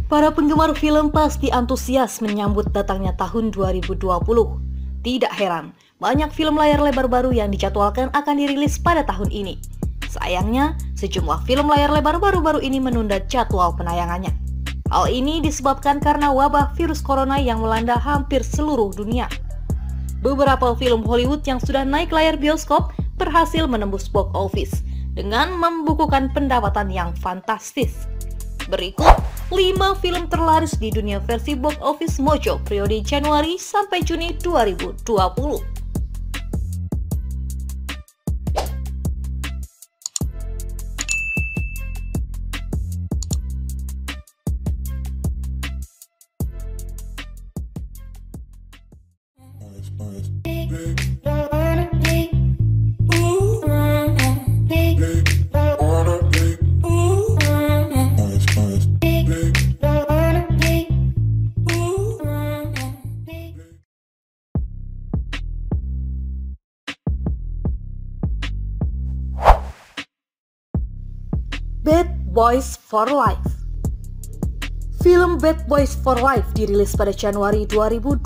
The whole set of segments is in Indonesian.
Para penggemar film pasti antusias menyambut datangnya tahun 2020. Tidak heran, banyak film layar lebar baru yang dijadwalkan akan dirilis pada tahun ini. Sayangnya, sejumlah film layar lebar baru-baru ini menunda jadwal penayangannya. Hal ini disebabkan karena wabah virus corona yang melanda hampir seluruh dunia. Beberapa film Hollywood yang sudah naik layar bioskop berhasil menembus box office dengan membukukan pendapatan yang fantastis. Berikut 5 film terlaris di dunia versi box office Mojo periode Januari sampai Juni 2020. Bad Boys for Life. Film Bad Boys for Life dirilis pada Januari 2020.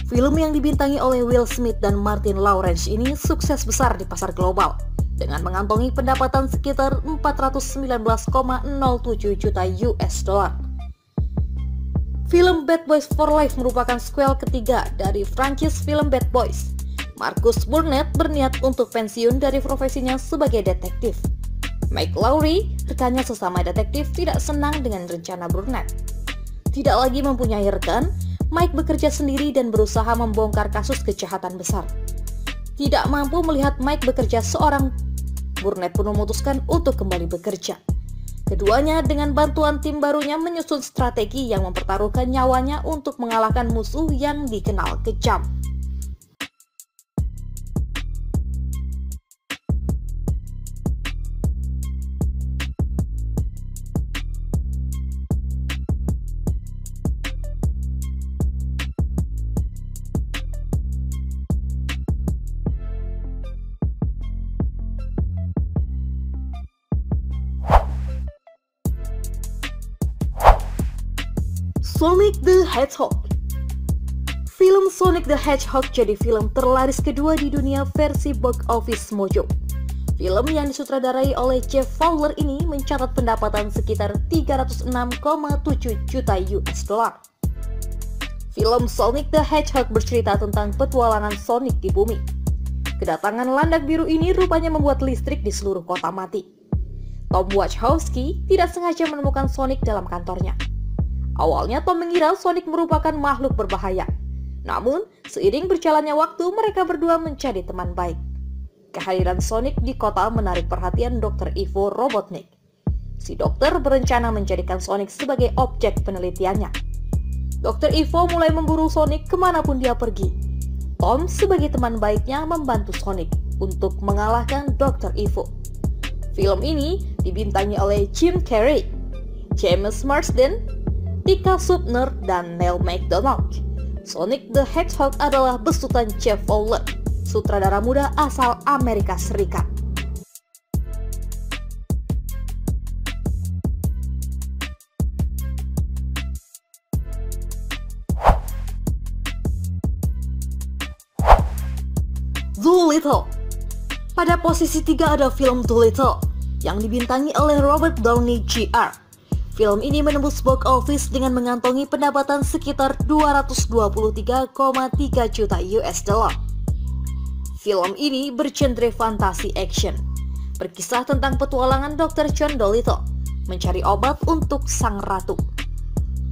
Film yang dibintangi oleh Will Smith dan Martin Lawrence ini sukses besar di pasar global dengan mengantongi pendapatan sekitar 419,07 juta US dollar. Film Bad Boys for Life merupakan sequel ketiga dari franchise film Bad Boys. Marcus Burnett berniat untuk pensiun dari profesinya sebagai detektif. Mike Lowrey, rekannya sesama detektif, tidak senang dengan rencana Burnett. Tidak lagi mempunyai rekan, Mike bekerja sendiri dan berusaha membongkar kasus kejahatan besar. Tidak mampu melihat Mike bekerja seorang, Burnett pun memutuskan untuk kembali bekerja. Keduanya dengan bantuan tim barunya menyusun strategi yang mempertaruhkan nyawanya untuk mengalahkan musuh yang dikenal kejam. Sonic the Hedgehog. Film Sonic the Hedgehog jadi film terlaris kedua di dunia versi box office Mojo. Film yang disutradarai oleh Jeff Fowler ini mencatat pendapatan sekitar 306,7 juta US dollar. Film Sonic the Hedgehog bercerita tentang petualangan Sonic di bumi. Kedatangan landak biru ini rupanya membuat listrik di seluruh kota mati. Tom Wachowski tidak sengaja menemukan Sonic dalam kantornya. Awalnya Tom mengira Sonic merupakan makhluk berbahaya. Namun, seiring berjalannya waktu, mereka berdua menjadi teman baik. Kehadiran Sonic di kota menarik perhatian Dr. Ivo Robotnik. Si dokter berencana menjadikan Sonic sebagai objek penelitiannya. Dr. Ivo mulai memburu Sonic kemanapun dia pergi. Tom sebagai teman baiknya membantu Sonic untuk mengalahkan Dr. Ivo. Film ini dibintangi oleh Jim Carrey, James Marsden, Tika Sumpter, dan Neil McDonough. Sonic the Hedgehog adalah besutan Jeff Fowler, sutradara muda asal Amerika Serikat. Dolittle. Pada posisi 3 ada film Dolittle yang dibintangi oleh Robert Downey Jr. Film ini menembus box office dengan mengantongi pendapatan sekitar 223,3 juta US dollar. Film ini bergenre fantasi action, berkisah tentang petualangan Dr. John Dolittle mencari obat untuk sang ratu.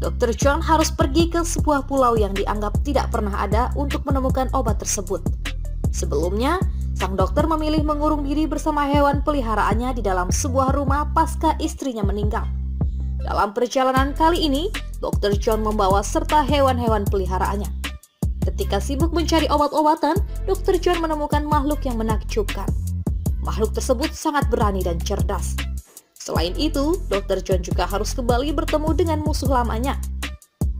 Dr. John harus pergi ke sebuah pulau yang dianggap tidak pernah ada untuk menemukan obat tersebut. Sebelumnya, sang dokter memilih mengurung diri bersama hewan peliharaannya di dalam sebuah rumah pasca istrinya meninggal. Dalam perjalanan kali ini, Dr. John membawa serta hewan-hewan peliharaannya. Ketika sibuk mencari obat-obatan, Dr. John menemukan makhluk yang menakjubkan. Makhluk tersebut sangat berani dan cerdas. Selain itu, Dr. John juga harus kembali bertemu dengan musuh lamanya.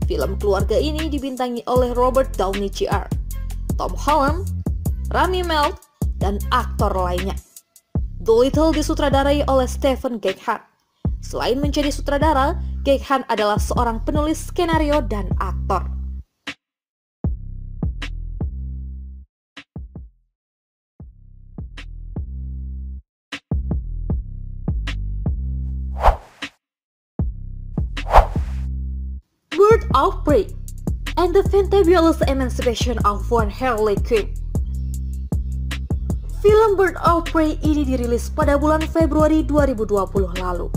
Film keluarga ini dibintangi oleh Robert Downey Jr., Tom Holland, Rami Malek, dan aktor lainnya. Dolittle disutradarai oleh Stephen Gackhart. Selain menjadi sutradara, Gekhan adalah seorang penulis skenario dan aktor. Birds of Prey and the Fantabulous Emancipation of One Harley Quinn. Film Birds of Prey ini dirilis pada bulan Februari 2020 lalu.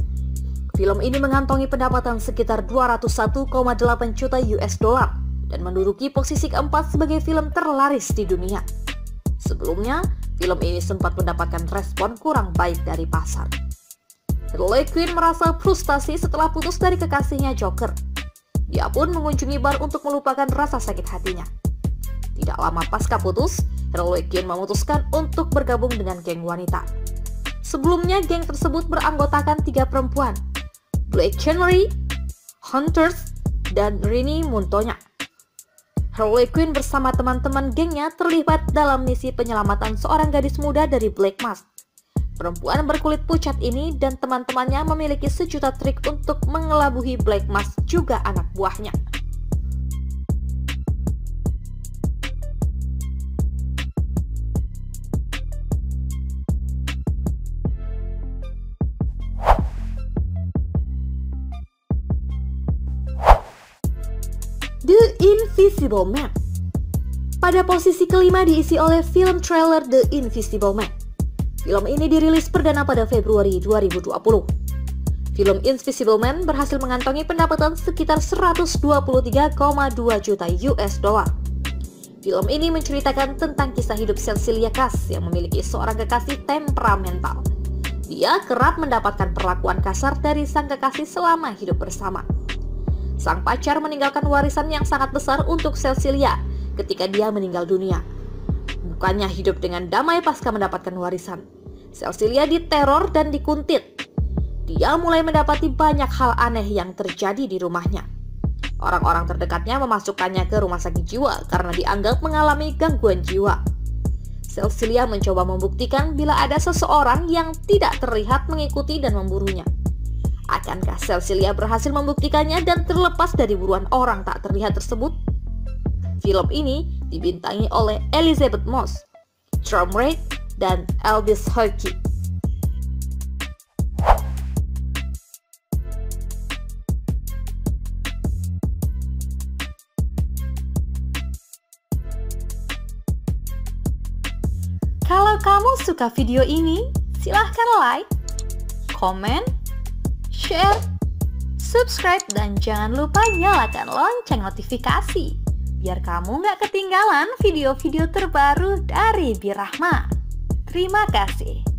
Film ini mengantongi pendapatan sekitar 201,8 juta US dollar dan menduduki posisi keempat sebagai film terlaris di dunia. Sebelumnya, film ini sempat mendapatkan respon kurang baik dari pasar. Harley Quinn merasa frustasi setelah putus dari kekasihnya Joker. Dia pun mengunjungi bar untuk melupakan rasa sakit hatinya. Tidak lama pasca putus, Harley Quinn memutuskan untuk bergabung dengan geng wanita. Sebelumnya, geng tersebut beranggotakan 3 perempuan, Black Canary, Hunters, dan Rini Montoya. Harley Quinn bersama teman-teman gengnya terlibat dalam misi penyelamatan seorang gadis muda dari Black Mask. Perempuan berkulit pucat ini dan teman-temannya memiliki sejuta trik untuk mengelabui Black Mask, juga anak buahnya. The Invisible Man. Pada posisi kelima diisi oleh film trailer The Invisible Man. Film ini dirilis perdana pada Februari 2020. Film Invisible Man berhasil mengantongi pendapatan sekitar 123,2 juta US dollar. Film ini menceritakan tentang kisah hidup Cecilia Cass yang memiliki seorang kekasih temperamental. Dia kerap mendapatkan perlakuan kasar dari sang kekasih selama hidup bersama. Sang pacar meninggalkan warisan yang sangat besar untuk Cecilia ketika dia meninggal dunia. Bukannya hidup dengan damai pasca mendapatkan warisan, Cecilia diteror dan dikuntit. Dia mulai mendapati banyak hal aneh yang terjadi di rumahnya. Orang-orang terdekatnya memasukkannya ke rumah sakit jiwa karena dianggap mengalami gangguan jiwa. Cecilia mencoba membuktikan bila ada seseorang yang tidak terlihat mengikuti dan memburunya. Akankah Cecilia berhasil membuktikannya dan terlepas dari buruan orang tak terlihat tersebut? Film ini dibintangi oleh Elizabeth Moss, Tom Reid, dan Aldis Hodge. Kalau kamu suka video ini, silahkan like, komen, share, subscribe, dan jangan lupa nyalakan lonceng notifikasi biar kamu nggak ketinggalan video-video terbaru dari Birahma. Terima kasih.